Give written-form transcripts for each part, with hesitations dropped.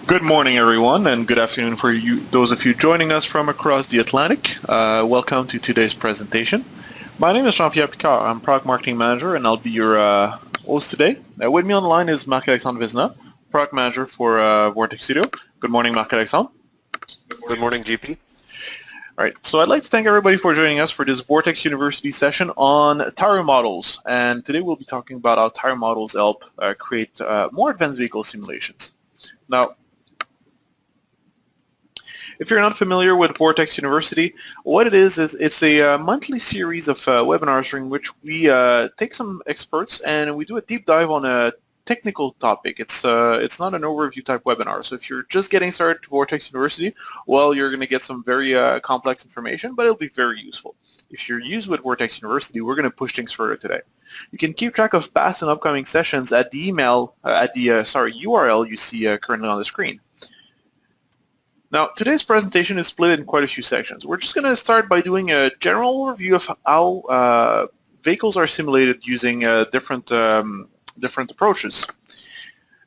Good morning, everyone, and good afternoon for you, those of you joining us from across the Atlantic. Welcome to today's presentation. My name is Jean-Pierre Picard. I'm Product Marketing Manager, and I'll be your host today. With me on the line is Marc-Alexandre Vizna, Product Manager for Vortex Studio. Good morning, Marc-Alexandre. Good morning, GP. All right, so I'd like to thank everybody for joining us for this Vortex University session on tire models. And today we'll be talking about how tire models help create more advanced vehicle simulations. Now, if you're not familiar with Vortex University, what it is it's a monthly series of webinars during which we take some experts and we do a deep dive on a technical topic. It's not an overview type webinar. So if you're just getting started to Vortex University, well, you're going to get some very complex information, but it'll be very useful. If you're used with Vortex University, we're going to push things further today. You can keep track of past and upcoming sessions at the email, URL you see currently on the screen. Now, today's presentation is split in quite a few sections. We're just going to start by doing a general overview of how vehicles are simulated using different approaches.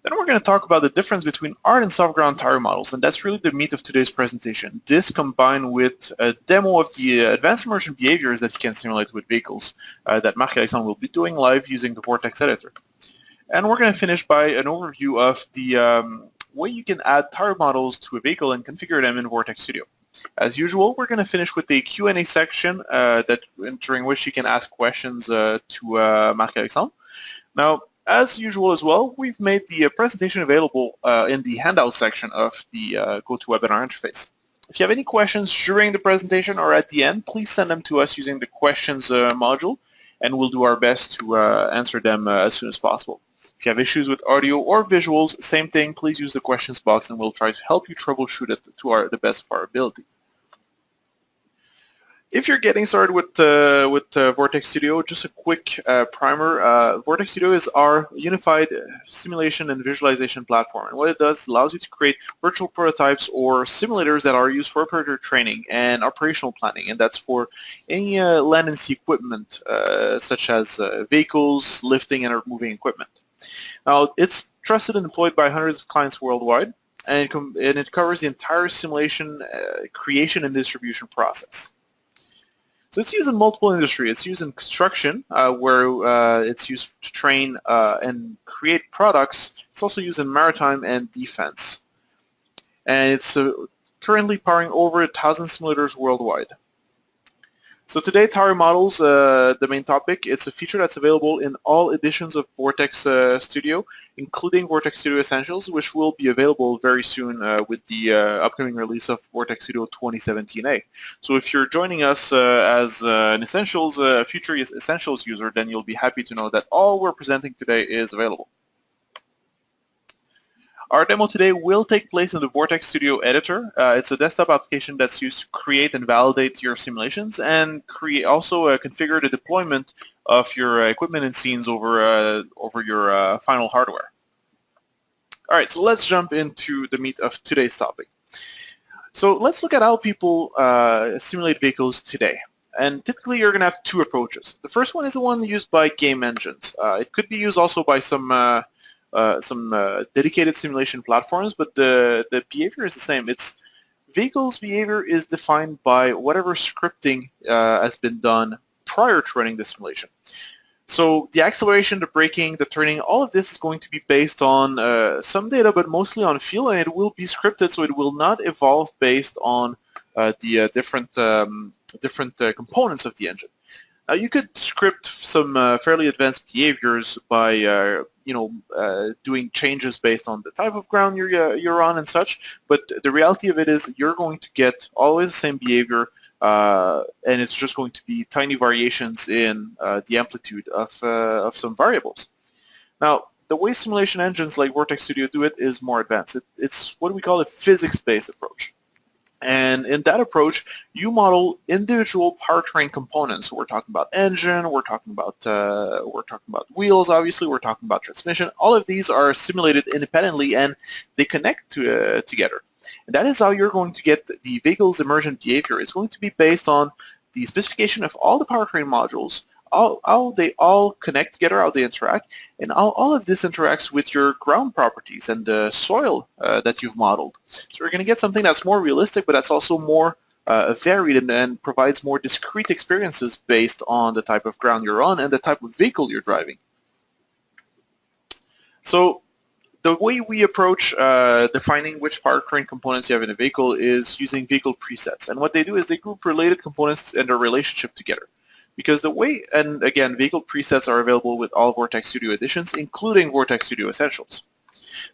Then we're going to talk about the difference between hard and soft ground tire models, and that's really the meat of today's presentation. This combined with a demo of the advanced emergent behaviors that you can simulate with vehicles that Marc-Alexandre will be doing live using the Vortex editor. And we're going to finish by an overview of the way you can add tire models to a vehicle and configure them in Vortex Studio. As usual, we're going to finish with a Q&A section during which you can ask questions to Marc-Alexandre. Now, as usual as well, we've made the presentation available in the handout section of the GoToWebinar interface. If you have any questions during the presentation or at the end, please send them to us using the questions module, and we'll do our best to answer them as soon as possible. If you have issues with audio or visuals, same thing, please use the questions box and we'll try to help you troubleshoot it to the best of our ability. If you're getting started with Vortex Studio, just a quick primer. Vortex Studio is our unified simulation and visualization platform. And what it does allows you to create virtual prototypes or simulators that are used for operator training and operational planning. And that's for any land and sea equipment, such as vehicles, lifting, and moving equipment. Now, it's trusted and deployed by hundreds of clients worldwide, and it covers the entire simulation creation and distribution process. So it's used in multiple industries. It's used in construction, where it's used to train and create products. It's also used in maritime and defense. And it's currently powering over 1,000 simulators worldwide. So today, tire models, the main topic, it's a feature that's available in all editions of Vortex Studio, including Vortex Studio Essentials, which will be available very soon with the upcoming release of Vortex Studio 2017A. So if you're joining us as an Essentials, future Essentials user, then you'll be happy to know that all we're presenting today is available. Our demo today will take place in the Vortex Studio editor. It's a desktop application that's used to create and validate your simulations and also configure the deployment of your equipment and scenes over your final hardware. All right, so let's jump into the meat of today's topic. So let's look at how people simulate vehicles today. And typically you're going to have two approaches. The first one is the one used by game engines. It could be used also by some dedicated simulation platforms, but the behavior is the same. Vehicles behavior is defined by whatever scripting has been done prior to running the simulation. So the acceleration, the braking, the turning, all of this is going to be based on some data, but mostly on feel, and it will be scripted, so it will not evolve based on the different components of the engine. Now, you could script some fairly advanced behaviors by doing changes based on the type of ground you're on and such, but the reality of it is you're going to get always the same behavior, and it's just going to be tiny variations in the amplitude of some variables. Now, the way simulation engines like Vortex Studio do it is more advanced. It's what we call a physics-based approach. And in that approach, you model individual powertrain components. So we're talking about engine, we're talking about wheels, obviously, we're talking about transmission. All of these are simulated independently, and they connect together. And that is how you're going to get the vehicle's emergent behavior. It's going to be based on the specification of all the powertrain modules, how they all connect together, how they interact, and how all of this interacts with your ground properties and the soil that you've modeled. So you're going to get something that's more realistic, but that's also more varied and provides more discrete experiences based on the type of ground you're on and the type of vehicle you're driving. So the way we approach defining which powertrain components you have in a vehicle is using vehicle presets. And what they do is they group related components and their relationship together. Because the way, and again, vehicle presets are available with all Vortex Studio editions, including Vortex Studio Essentials.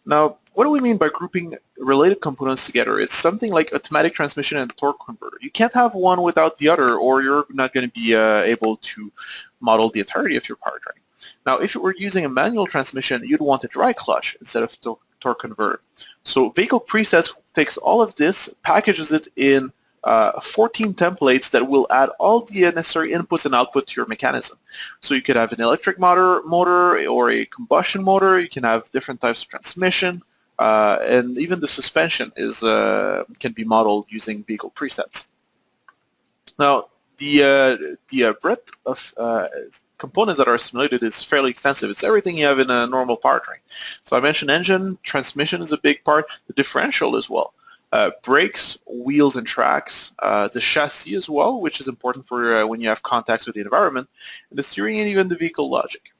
Now, what do we mean by grouping related components together? It's something like automatic transmission and torque converter. You can't have one without the other, or you're not going to be able to model the entirety of your powertrain. Now, if you were using a manual transmission, you'd want a dry clutch instead of torque converter. So vehicle presets takes all of this, packages it in 14 templates that will add all the necessary inputs and output to your mechanism. So you could have an electric motor or a combustion motor. You can have different types of transmission, and even the suspension can be modeled using vehicle presets. Now, the breadth of components that are simulated is fairly extensive. It's everything you have in a normal powertrain. So I mentioned engine, transmission is a big part, the differential as well. Brakes, wheels and tracks, the chassis as well, which is important for when you have contacts with the environment, and the steering and even the vehicle logic.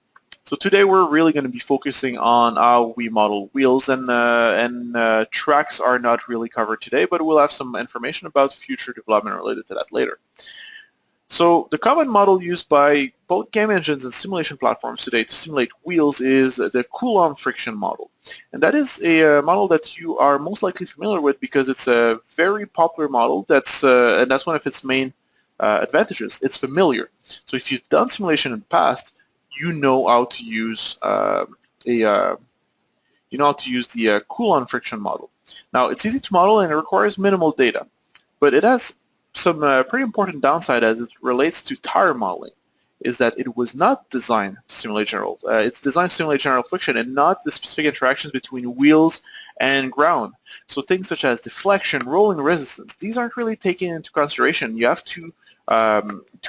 So today we're really going to be focusing on how we model wheels, and tracks are not really covered today, but we'll have some information about future development related to that later. So the common model used by both game engines and simulation platforms today to simulate wheels is the Coulomb friction model. And that is a model that you are most likely familiar with because it's a very popular model and that's one of its main advantages. It's familiar. So if you've done simulation in the past, you know how to use the Coulomb friction model. Now it's easy to model and it requires minimal data, but it has some pretty important downside as it relates to tire modeling, is that it was not designed to simulate general. It's designed to simulate general friction and not the specific interactions between wheels and ground. So things such as deflection, rolling resistance, these aren't really taken into consideration. You have to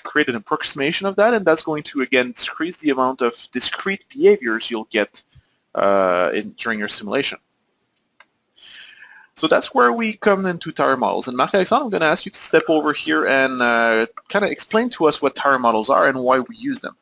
create an approximation of that, and that's going to again decrease the amount of discrete behaviors you'll get during your simulation. So that's where we come into tire models. And Marc-Alexandre, I'm going to ask you to step over here and kind of explain to us what tire models are and why we use them.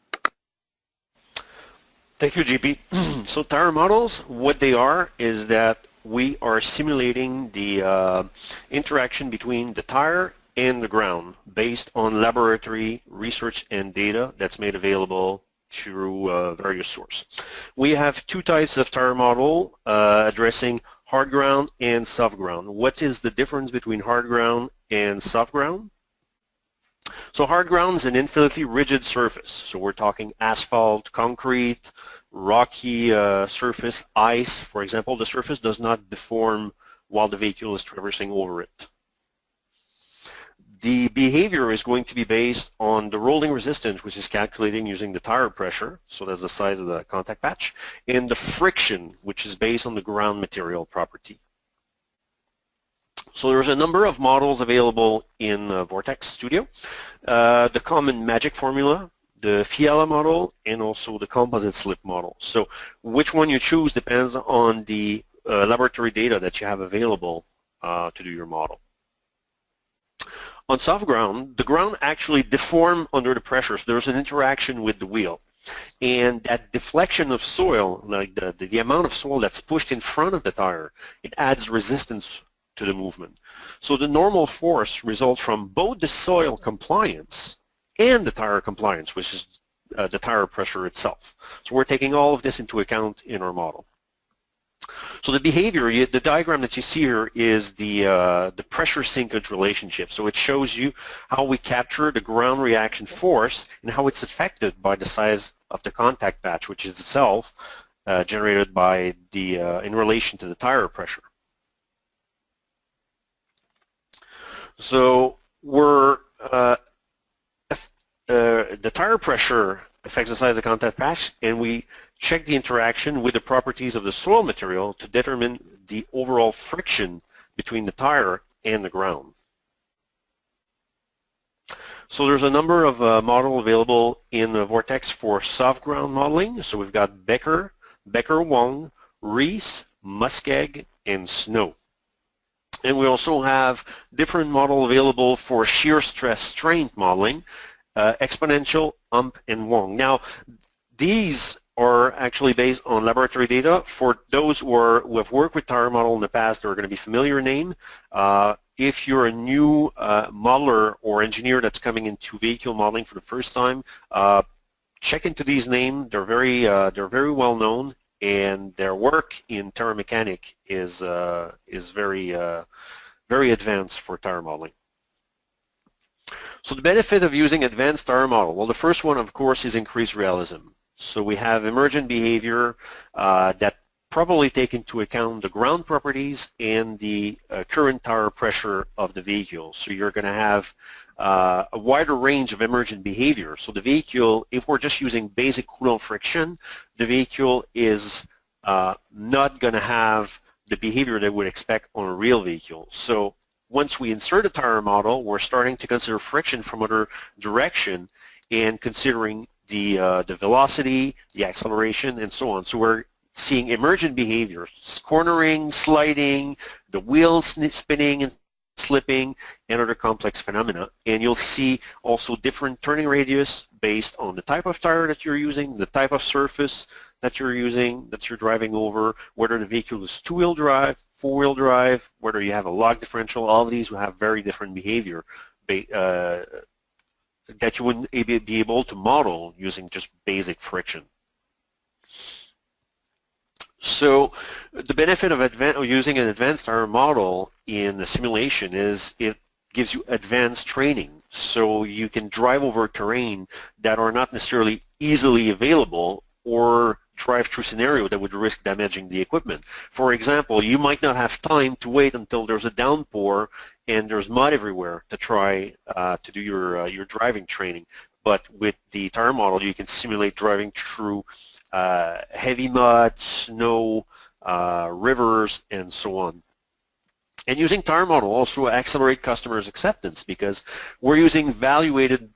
Thank you, GP. So tire models, what they are is that we are simulating the interaction between the tire and the ground based on laboratory research and data that's made available through various sources. We have two types of tire model addressing hard ground and soft ground. What is the difference between hard ground and soft ground? So hard ground is an infinitely rigid surface. So we're talking asphalt, concrete, rocky surface, ice, for example. The surface does not deform while the vehicle is traversing over it. The behavior is going to be based on the rolling resistance, which is calculating using the tire pressure, so that's the size of the contact patch, and the friction, which is based on the ground material property. So there's a number of models available in Vortex Studio. The common magic formula, the Fiala model, and also the composite slip model. So which one you choose depends on the laboratory data that you have available to do your model. On soft ground, the ground actually deforms under the pressure, so there's an interaction with the wheel. And that deflection of soil, like the amount of soil that's pushed in front of the tire, it adds resistance to the movement. So the normal force results from both the soil compliance and the tire compliance, which is the tire pressure itself. So we're taking all of this into account in our model. So the behavior, the diagram that you see here is the pressure sinkage relationship. So it shows you how we capture the ground reaction force and how it's affected by the size of the contact patch, which is itself generated by the in relation to the tire pressure. So we're the tire pressure affects the size of the contact patch, and we check the interaction with the properties of the soil material to determine the overall friction between the tire and the ground. So there's a number of models available in the Vortex for soft ground modeling. So we've got Becker, Becker-Wong, Reese, Muskeg, and Snow. And we also have different models available for shear stress strain modeling, Exponential, UMP, and Wong. Now, these are actually based on laboratory data. For those who have worked with tire model in the past, they're going to be familiar name. If you're a new modeler or engineer that's coming into vehicle modeling for the first time, check into these names. They're very well known, and their work in tire mechanic is very advanced for tire modeling. So the benefit of using advanced tire model, well, the first one, of course, is increased realism. So we have emergent behavior that probably take into account the ground properties and the current tire pressure of the vehicle. So you're going to have a wider range of emergent behavior. So the vehicle, if we're just using basic Coulomb friction, the vehicle is not going to have the behavior that we would expect on a real vehicle. So once we insert a tire model, we're starting to consider friction from other direction and considering the velocity, the acceleration, and so on. So we're seeing emergent behaviors, cornering, sliding, the wheels spinning and slipping, and other complex phenomena. And you'll see also different turning radius based on the type of tire that you're using, the type of surface that you're using, that you're driving over, whether the vehicle is two-wheel drive, four-wheel drive, whether you have a log differential. All of these will have very different behavior that you wouldn't be able to model using just basic friction. So the benefit of using an advanced tire model in a simulation is it gives you advanced training. So you can drive over terrain that are not necessarily easily available or drive through scenario that would risk damaging the equipment. For example, you might not have time to wait until there's a downpour and there's mud everywhere to try to do your driving training. But with the tire model, you can simulate driving through heavy mud, snow, rivers, and so on. And using tire model also accelerate customers' acceptance because we're using value-weighted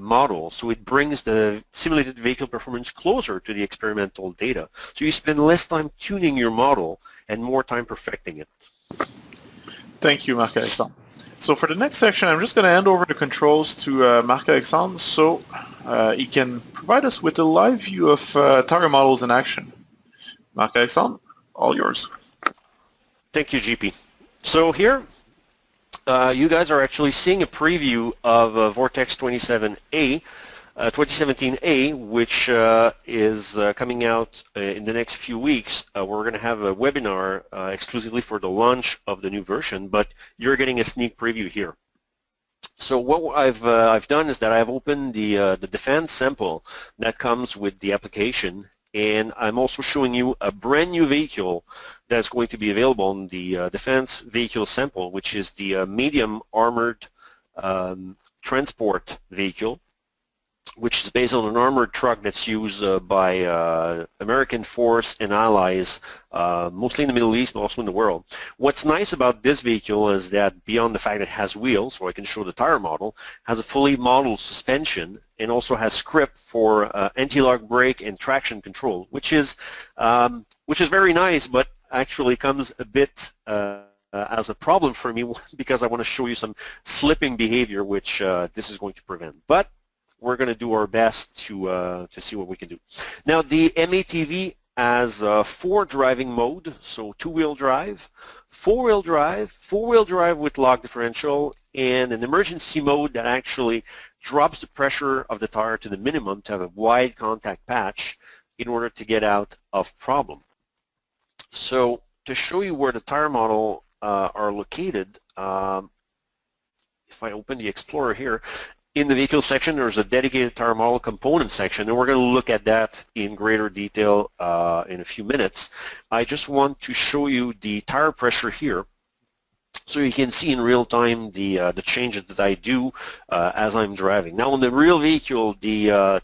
model, so it brings the simulated vehicle performance closer to the experimental data. So you spend less time tuning your model and more time perfecting it. Thank you, Marc-Alexandre. So for the next section, I'm just going to hand over the controls to Marc-Alexandre so he can provide us with a live view of tire models in action. Marc-Alexandre, all yours. Thank you, GP. So here, you guys are actually seeing a preview of Vortex 2017A, which is coming out in the next few weeks. We're going to have a webinar exclusively for the launch of the new version, but you're getting a sneak preview here. So what I've done is that I've opened the defense sample that comes with the application, and I'm also showing you a brand new vehicle that's going to be available on the defense vehicle sample, which is the medium armored transport vehicle, which is based on an armored truck that's used by American force and allies, mostly in the Middle East, but also in the world. What's nice about this vehicle is that beyond the fact that it has wheels, so I can show the tire model, has a fully modeled suspension and also has script for anti-lock brake and traction control, which is very nice, but actually comes a bit as a problem for me because I want to show you some slipping behavior, which this is going to prevent. But we're going to do our best to see what we can do. Now, the MATV has 4 driving mode, so two-wheel drive, four-wheel drive with lock differential, and an emergency mode that actually drops the pressure of the tire to the minimum to have a wide contact patch in order to get out of problem. So to show you where the tire model are located, if I open the Explorer here, in the vehicle section, there's a dedicated tire model component section, and we're going to look at that in greater detail in a few minutes. I just want to show you the tire pressure here, so you can see in real time the changes that I do as I'm driving. Now, on the real vehicle, the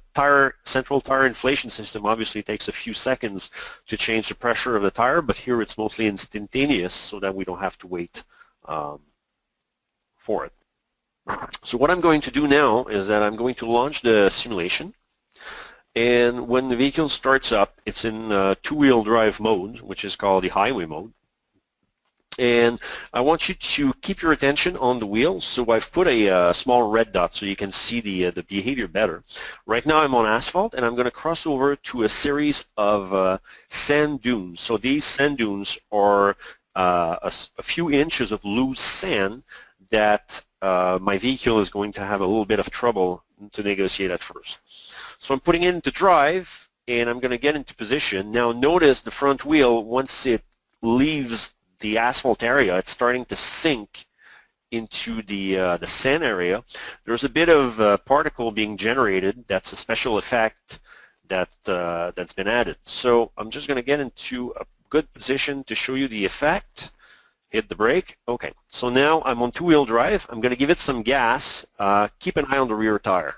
central tire inflation system obviously takes a few seconds to change the pressure of the tire, but here it's mostly instantaneous, so that we don't have to wait for it. So what I'm going to do now is that I'm going to launch the simulation, and when the vehicle starts up, it's in two-wheel drive mode, which is called the highway mode. And I want you to keep your attention on the wheel. So I've put a small red dot so you can see the behavior better. Right now I'm on asphalt, and I'm going to cross over to a series of sand dunes. So these sand dunes are a few inches of loose sand that my vehicle is going to have a little bit of trouble to negotiate at first. So I'm putting it into drive, and I'm going to get into position. Now notice the front wheel, once it leaves the asphalt area, it's starting to sink into the sand area. There's a bit of particle being generated. That's a special effect that's been added. So I'm just going to get into a good position to show you the effect. Hit the brake. Okay, so now I'm on two-wheel drive. I'm going to give it some gas. Keep an eye on the rear tire.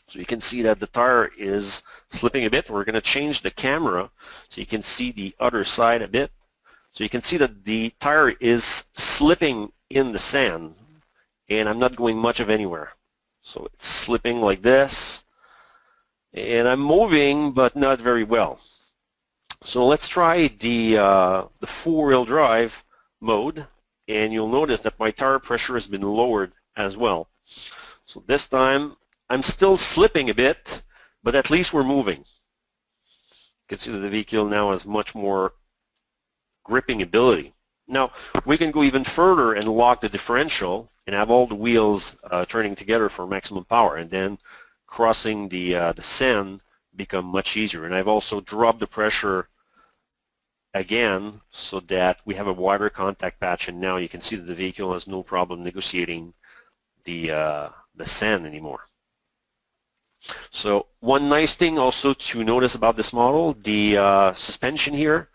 So you can see that the tire is slipping a bit. We're going to change the camera so you can see the other side a bit. So you can see that the tire is slipping in the sand, and I'm not going much of anywhere. So it's slipping like this, and I'm moving, but not very well. So let's try the four-wheel drive mode, and you'll notice that my tire pressure has been lowered as well. So this time, I'm still slipping a bit, but at least we're moving. You can see that the vehicle now has much more gripping ability. Now we can go even further and lock the differential and have all the wheels turning together for maximum power, and then crossing the sand become much easier. And I've also dropped the pressure again so that we have a wider contact patch, and now you can see that the vehicle has no problem negotiating the sand anymore. So one nice thing also to notice about this model, the suspension here,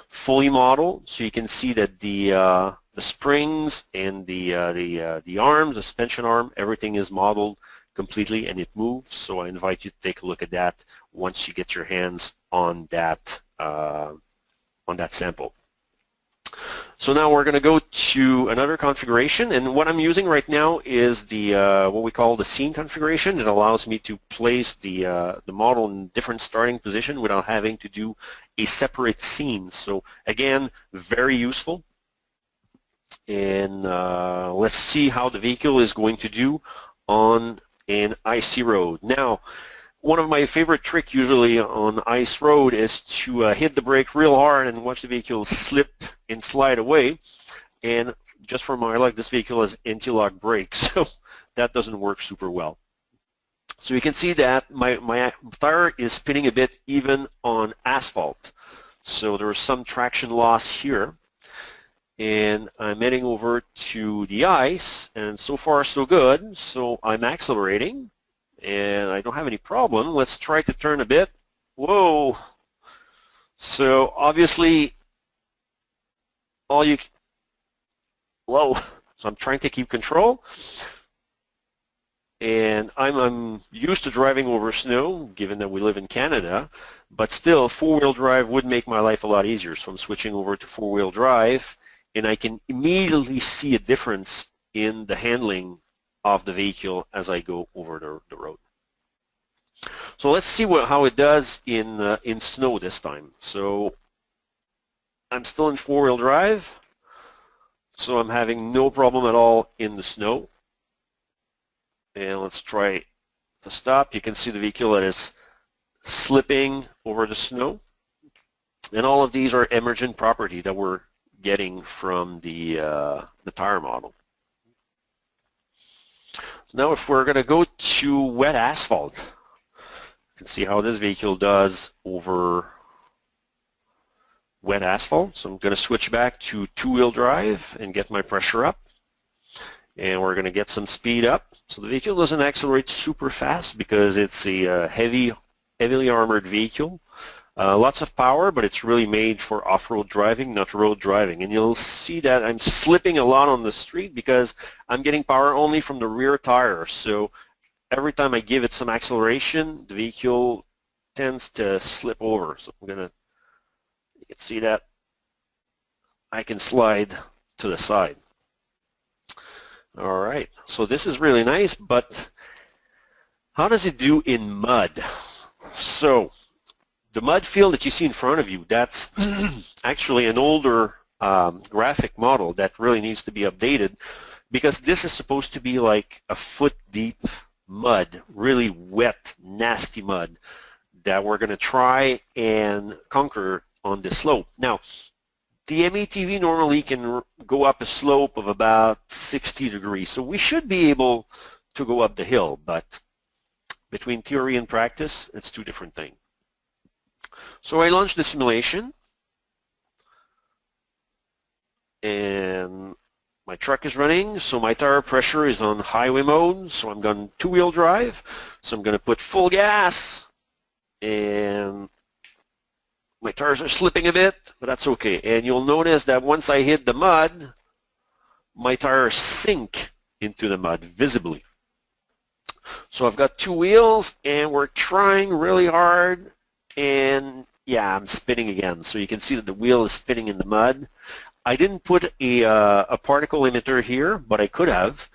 fully modeled, so you can see that the springs and the arm, the suspension arm, everything is modeled completely, and it moves. So I invite you to take a look at that once you get your hands on that sample. So now we're going to go to another configuration, and what I'm using right now is the what we call the scene configuration. It allows me to place the model in different starting position without having to do a separate scene. So again, very useful. And let's see how the vehicle is going to do on an icy road. Now, one of my favorite tricks usually on ice road is to hit the brake real hard and watch the vehicle slip and slide away. And just for my luck, this vehicle has anti-lock brakes, so that doesn't work super well. So you can see that my tire is spinning a bit even on asphalt. So there's some traction loss here. And I'm heading over to the ice, and so far so good. So I'm accelerating, and I don't have any problem. Let's try to turn a bit. Whoa! So obviously, whoa! So I'm trying to keep control, and I'm used to driving over snow, given that we live in Canada. But still, four-wheel drive would make my life a lot easier. So I'm switching over to four-wheel drive, and I can immediately see a difference in the handling of the vehicle as I go over the road. So let's see how it does in snow this time. So I'm still in four-wheel drive, so I'm having no problem at all in the snow. And let's try to stop. You can see the vehicle that is slipping over the snow. And all of these are emergent property that we're getting from the tire model. So now if we're going to go to wet asphalt, you can see how this vehicle does over wet asphalt. So I'm going to switch back to two-wheel drive and get my pressure up. And we're going to get some speed up. So the vehicle doesn't accelerate super fast because it's a heavily armored vehicle. Lots of power, but it's really made for off-road driving, not road driving. And you'll see that I'm slipping a lot on the street because I'm getting power only from the rear tire. So every time I give it some acceleration, the vehicle tends to slip over. So you can see that I can slide to the side. All right, so this is really nice, but how does it do in mud? So the mud field that you see in front of you, that's actually an older graphic model that really needs to be updated, because this is supposed to be like a foot deep mud, really wet, nasty mud that we're going to try and conquer on this slope. Now, the METV normally can go up a slope of about 60 degrees, so we should be able to go up the hill, but between theory and practice, it's two different things. So I launched the simulation, and my truck is running, so my tire pressure is on highway mode, so I'm going two-wheel drive, so I'm going to put full gas, and my tires are slipping a bit, but that's okay. And you'll notice that once I hit the mud, my tires sink into the mud visibly. So I've got two wheels, and we're trying really hard, and yeah, I'm spinning again. So you can see that the wheel is spinning in the mud. I didn't put a particle emitter here, but I could have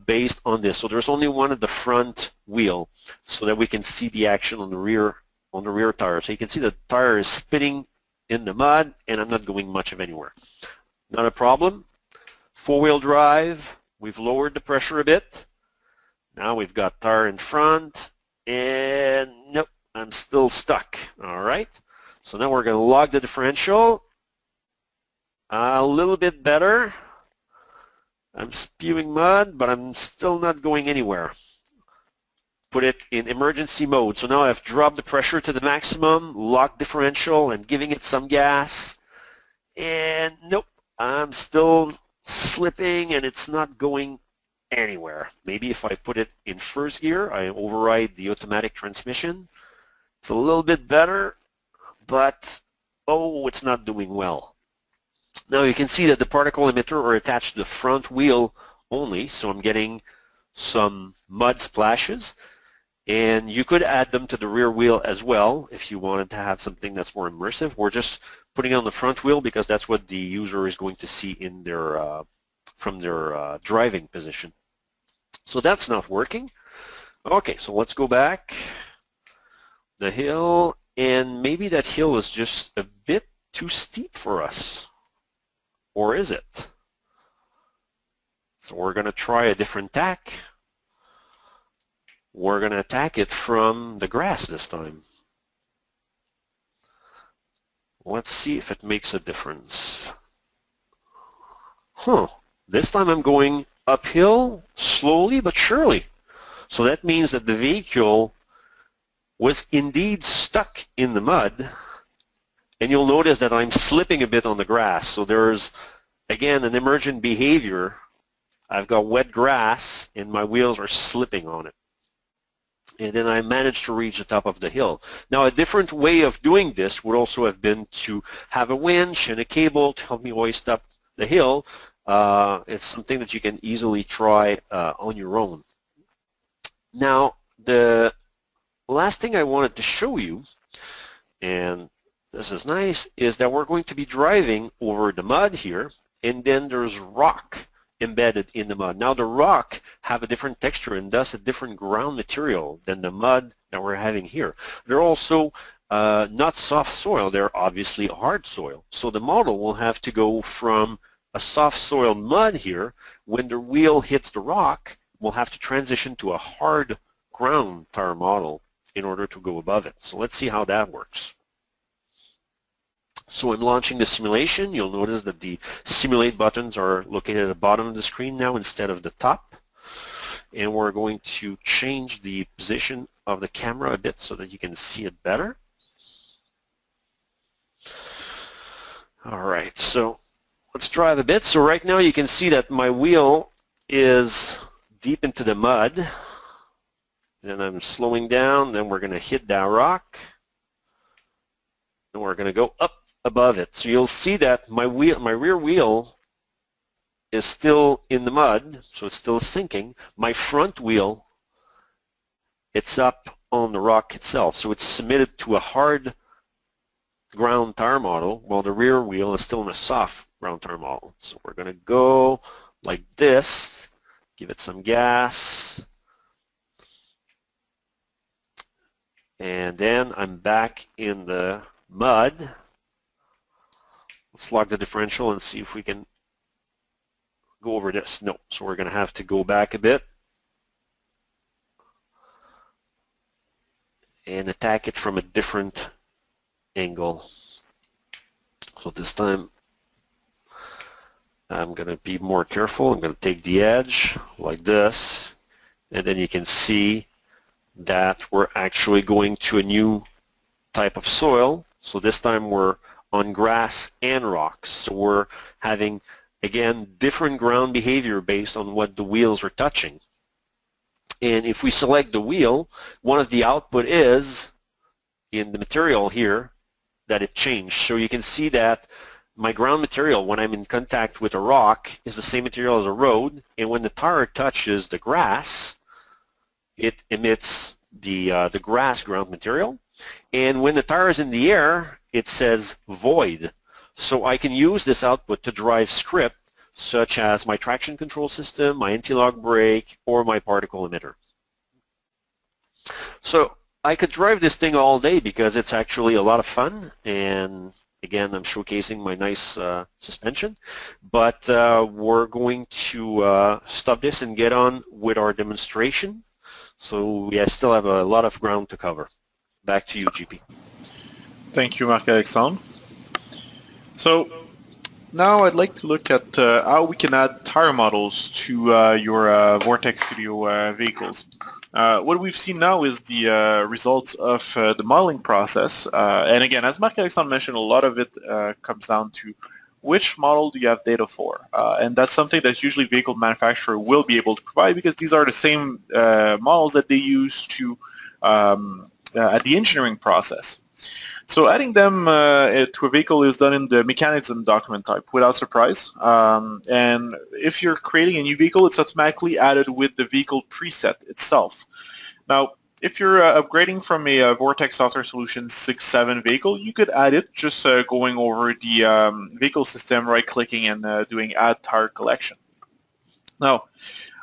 based on this. So there's only one at the front wheel so that we can see the action on the rear tire. So you can see the tire is spinning in the mud, and I'm not going much of anywhere. Not a problem. Four-wheel drive, we've lowered the pressure a bit. Now we've got tire in front, and nope, I'm still stuck. All right. So now we're going to log the differential. A little bit better. I'm spewing mud, but I'm still not going anywhere. Put it in emergency mode. So now I've dropped the pressure to the maximum, locked differential, and giving it some gas. And nope, I'm still slipping, and it's not going anywhere. Maybe if I put it in first gear, I override the automatic transmission. It's a little bit better, but oh, it's not doing well. Now you can see that the particle emitter are attached to the front wheel only, so I'm getting some mud splashes, and you could add them to the rear wheel as well if you wanted to have something that's more immersive. We're just putting it on the front wheel because that's what the user is going to see in their from their driving position. So that's not working. Okay, so let's go back the hill, and maybe that hill is just a bit too steep for us. Or is it? So we're going to try a different tack. We're going to attack it from the grass this time. Let's see if it makes a difference. This time I'm going uphill slowly but surely. So that means that the vehicle was indeed stuck in the mud. And you'll notice that I'm slipping a bit on the grass. So there's, again, an emergent behavior. I've got wet grass, and my wheels are slipping on it. And then I managed to reach the top of the hill. Now, a different way of doing this would also have been to have a winch and a cable to help me hoist up the hill. It's something that you can easily try on your own. Now, the last thing I wanted to show you, and this is nice, is that we're going to be driving over the mud here, and then there's rock embedded in the mud. Now the rock have a different texture and thus a different ground material than the mud that we're having here. They're also not soft soil, they're obviously hard soil. So the model will have to go from a soft soil mud here. When the wheel hits the rock, we'll have to transition to a hard ground tire model in order to go above it. So let's see how that works. So I'm launching the simulation. You'll notice that the simulate buttons are located at the bottom of the screen now instead of the top. And we're going to change the position of the camera a bit so that you can see it better. All right, so let's drive a bit. So right now you can see that my wheel is deep into the mud. Then I'm slowing down. Then we're going to hit that rock. And we're going to go up above it. So you'll see that my rear wheel is still in the mud, so it's still sinking. My front wheel, it's up on the rock itself, so it's submitted to a hard ground tire model, while the rear wheel is still in a soft ground tire model. So we're going to go like this, give it some gas, and then I'm back in the mud. Let's log the differential and see if we can go over this. No, so we're going to have to go back a bit and attack it from a different angle. So this time I'm going to be more careful. I'm going to take the edge like this, and then you can see that we're actually going to a new type of soil. So this time we're on grass and rocks. So we're having, again, different ground behavior based on what the wheels are touching. And if we select the wheel, one of the output is in the material here that it changed. So you can see that my ground material when I'm in contact with a rock is the same material as a road, and when the tire touches the grass, it emits the grass ground material. And when the tire is in the air, it says void. So I can use this output to drive script such as my traction control system, my anti-lock brake, or my particle emitter. So I could drive this thing all day because it's actually a lot of fun, and again, I'm showcasing my nice suspension, but we're going to stop this and get on with our demonstration. So we still have a lot of ground to cover. Back to you, GP. Thank you, Marc-Alexandre. So now I'd like to look at how we can add tire models to your Vortex Studio vehicles. What we've seen now is the results of the modeling process. And again, as Marc-Alexandre mentioned, a lot of it comes down to which model do you have data for. And that's something that usually vehicle manufacturer will be able to provide because these are the same models that they use to at the engineering process. So adding them to a vehicle is done in the mechanism document type without surprise. And if you're creating a new vehicle, it's automatically added with the vehicle preset itself. Now, if you're upgrading from a Vortex Software Solutions 6.7 vehicle, you could add it just going over the vehicle system, right-clicking, and doing Add Tire Collection. Now,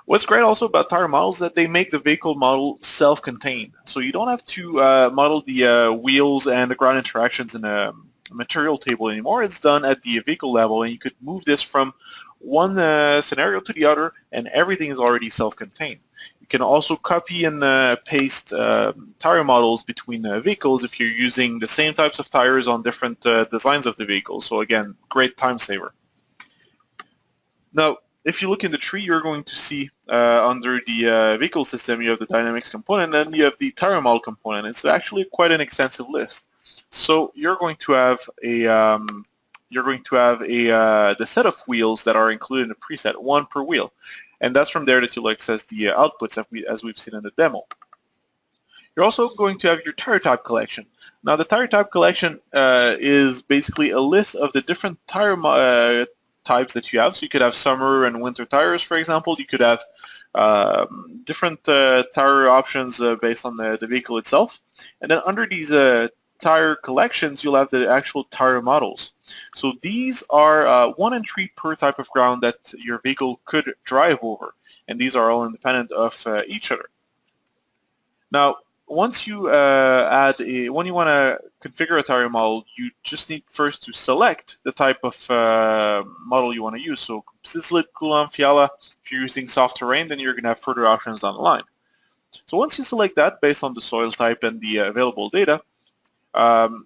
what's great also about tire models is that they make the vehicle model self-contained. So you don't have to model the wheels and the ground interactions in a material table anymore. It's done at the vehicle level, and you could move this from one scenario to the other, and everything is already self-contained. You can also copy and paste tire models between vehicles if you're using the same types of tires on different designs of the vehicle. So again, great time saver. Now, if you look in the tree, you're going to see under the vehicle system, you have the dynamics component, and you have the tire model component. It's actually quite an extensive list. So you're going to have the set of wheels that are included in the preset, one per wheel, and that's from there that you'll access the outputs as we've seen in the demo. You're also going to have your tire type collection. Now, the tire type collection is basically a list of the different tire types that you have. So you could have summer and winter tires, for example. You could have different tire options based on the vehicle itself. And then under these tire collections, you'll have the actual tire models. So these are 1 and 3 per type of ground that your vehicle could drive over. And these are all independent of each other. Now, once you when you want to configure a tire model, you just need first to select the type of model you want to use. So Sislit, Coulomb, Fiala. If you're using soft terrain, then you're going to have further options down the line. So once you select that based on the soil type and the available data,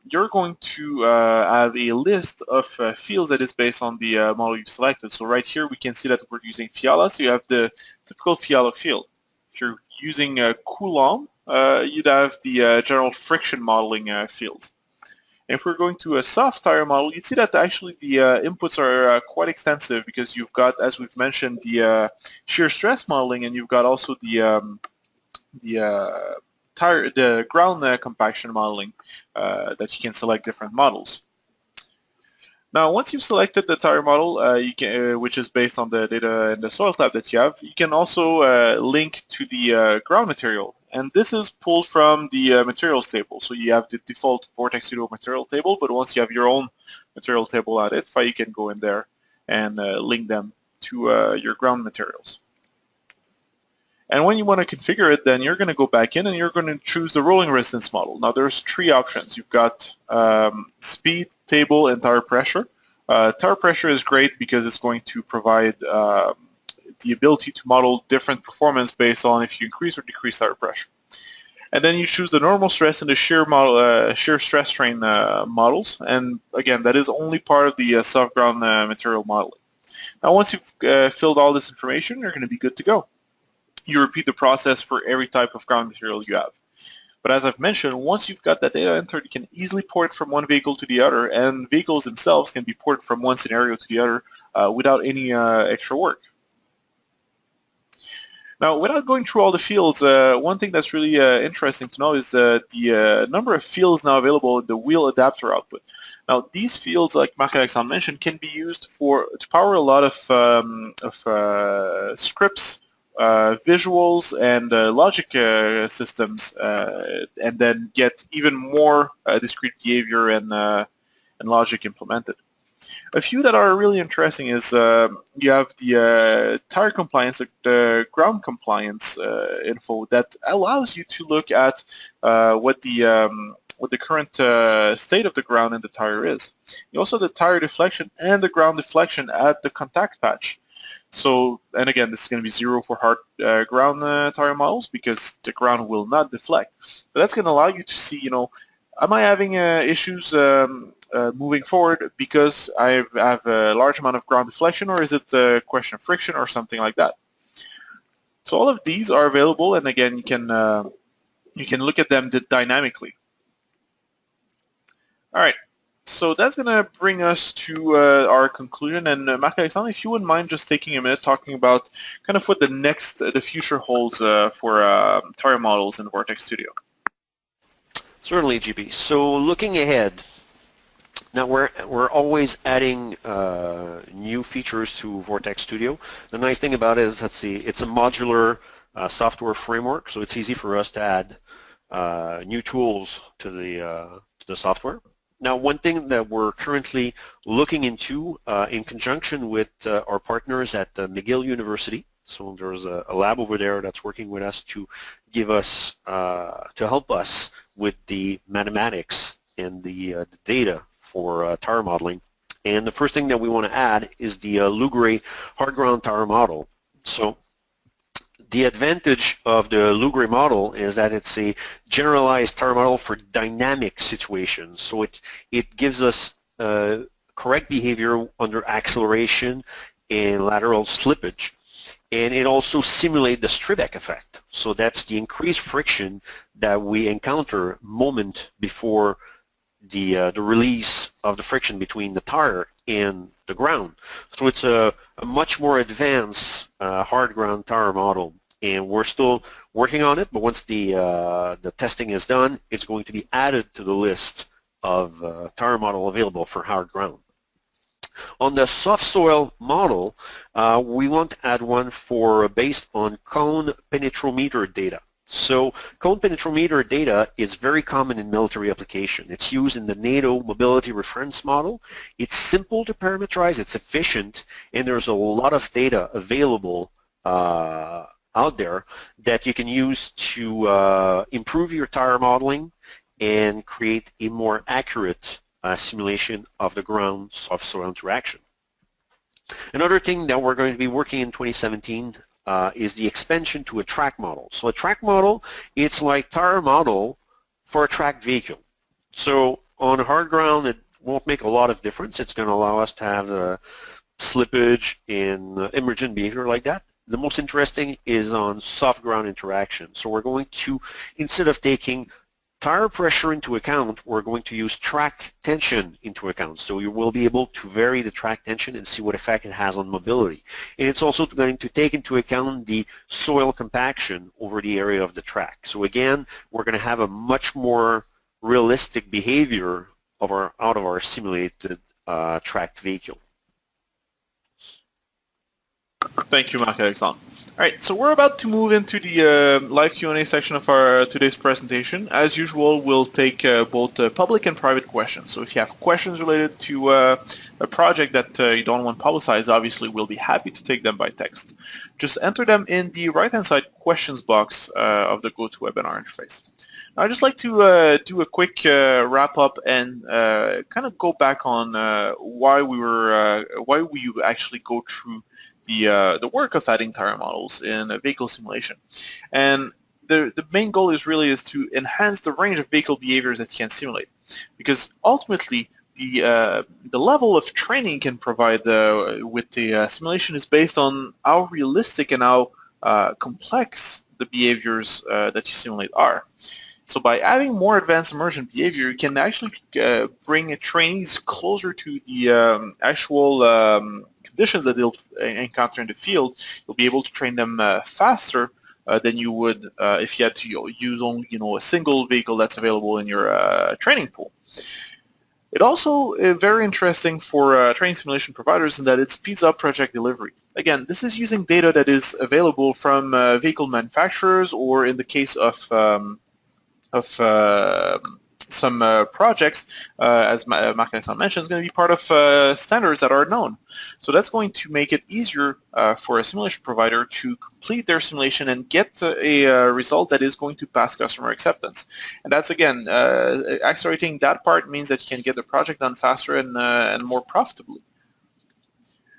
you're going to have a list of fields that is based on the model you've selected. So right here we can see that we're using Fiala, so you have the typical Fiala field. If you're using Coulomb, you'd have the general friction modeling fields. If we're going to a soft tire model, you'd see that actually the inputs are quite extensive because you've got, as we've mentioned, the shear stress modeling, and you've got also the ground compaction modeling that you can select different models. Now, once you've selected the tire model, you can, which is based on the data and the soil type that you have, you can also link to the ground material. And this is pulled from the materials table. So you have the default Vortex Studio material table, but once you have your own material table at ITFA, you can go in there and link them to your ground materials. And when you want to configure it, then you're going to go back in and you're going to choose the rolling resistance model. Now there's three options. You've got speed, table, and tire pressure. Tire pressure is great because it's going to provide the ability to model different performance based on if you increase or decrease tire pressure. And then you choose the normal stress and the shear model, shear stress strain models. And again, that is only part of the soft ground material modeling. Now once you've filled all this information, you're going to be good to go. You repeat the process for every type of ground material you have. But as I've mentioned, once you've got that data entered, you can easily port it from one vehicle to the other, and vehicles themselves can be ported from one scenario to the other without any extra work. Now, without going through all the fields, one thing that's really interesting to know is the number of fields now available in the wheel adapter output. Now, these fields, like Marc-Alexandre mentioned, can be used to power a lot of scripts, visuals, and logic systems, and then get even more discrete behavior and logic implemented. A few that are really interesting is you have the tire compliance, the ground compliance info that allows you to look at what the current state of the ground and the tire is. You also have the tire deflection and the ground deflection at the contact patch. So, and again, this is going to be 0 for hard ground tire models because the ground will not deflect. But that's going to allow you to see, am I having issues moving forward because I have a large amount of ground deflection, or is it a question of friction or something like that? So all of these are available, and again, you can look at them dynamically. All right. So that's going to bring us to our conclusion. And Marc-Alexandre, if you wouldn't mind just taking a minute talking about kind of what the future holds for tire models in Vortex Studio. Certainly, GB. So looking ahead, now we're always adding new features to Vortex Studio. The nice thing about it is it's a modular software framework, so it's easy for us to add new tools to the software. Now, one thing that we're currently looking into in conjunction with our partners at McGill University, so there's a lab over there that's working with us to give us, to help us with the mathematics and the data for tire modeling. And the first thing that we want to add is the Lugray hard ground tire model. So the advantage of the Lugray model is that it's a generalized tire model for dynamic situations. So it gives us correct behavior under acceleration and lateral slippage. And it also simulates the Strebek effect. So that's the increased friction that we encounter moment before the release of the friction between the tire and the ground. So it's a much more advanced hard ground tire model, and we're still working on it, but once the testing is done, it's going to be added to the list of tire model available for hard ground. On the soft soil model, we want to add one based on cone penetrometer data. So cone penetrometer data is very common in military application. It's used in the NATO mobility reference model. It's simple to parameterize, it's efficient, and there's a lot of data available out there that you can use to improve your tire modeling and create a more accurate simulation of the ground soft soil interaction. Another thing that we're going to be working in 2017 is the expansion to a track model. So a track model, it's like tire model for a tracked vehicle. So on hard ground, it won't make a lot of difference. It's going to allow us to have slippage and emergent behavior like that. The most interesting is on soft ground interaction. So we're going to, instead of taking tire pressure into account, we're going to use track tension into account. So you will be able to vary the track tension and see what effect it has on mobility. And it's also going to take into account the soil compaction over the area of the track. So again, we're going to have a much more realistic behavior out of our simulated tracked vehicle. Thank you, Marc-Alexandre. All right, so we're about to move into the live Q&A section of our today's presentation. As usual, we'll take both public and private questions. So if you have questions related to a project that you don't want publicized, obviously we'll be happy to take them by text. Just enter them in the right-hand side questions box of the GoToWebinar interface. Now, I'd just like to do a quick wrap-up and kind of go back on why we actually go through the work of adding tire models in a vehicle simulation. And the main goal is to enhance the range of vehicle behaviors that you can simulate, because ultimately the level of training you can provide with the simulation is based on how realistic and how complex the behaviors that you simulate are. So by adding more advanced emergent behavior, you can actually bring trainees closer to the actual conditions that they'll encounter in the field. You'll be able to train them faster than you would if you had to use only a single vehicle that's available in your training pool. It also is very interesting for training simulation providers in that it speeds up project delivery. Again, this is using data that is available from vehicle manufacturers, or in the case of some projects, as Marc-Alexandre mentioned, is going to be part of standards that are known. So that's going to make it easier for a simulation provider to complete their simulation and get a result that is going to pass customer acceptance. And that's, again, accelerating that part means that you can get the project done faster and more profitably.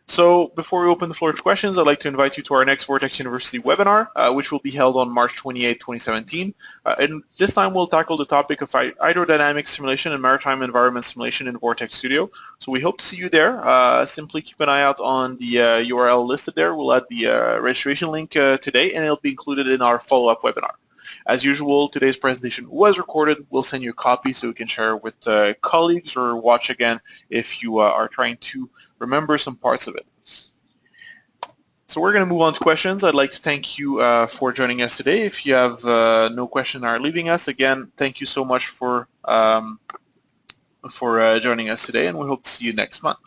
So before we open the floor to questions, I'd like to invite you to our next Vortex University webinar, which will be held on March 28, 2017. And this time we'll tackle the topic of hydrodynamic simulation and maritime environment simulation in Vortex Studio. So we hope to see you there. Simply keep an eye out on the URL listed there. We'll add the registration link today, and it'll be included in our follow-up webinar. As usual, today's presentation was recorded. We'll send you a copy so you can share with colleagues or watch again if you are trying to remember some parts of it. So we're going to move on to questions. I'd like to thank you for joining us today. If you have no questions are leaving us, again, thank you so much for joining us today, and we hope to see you next month.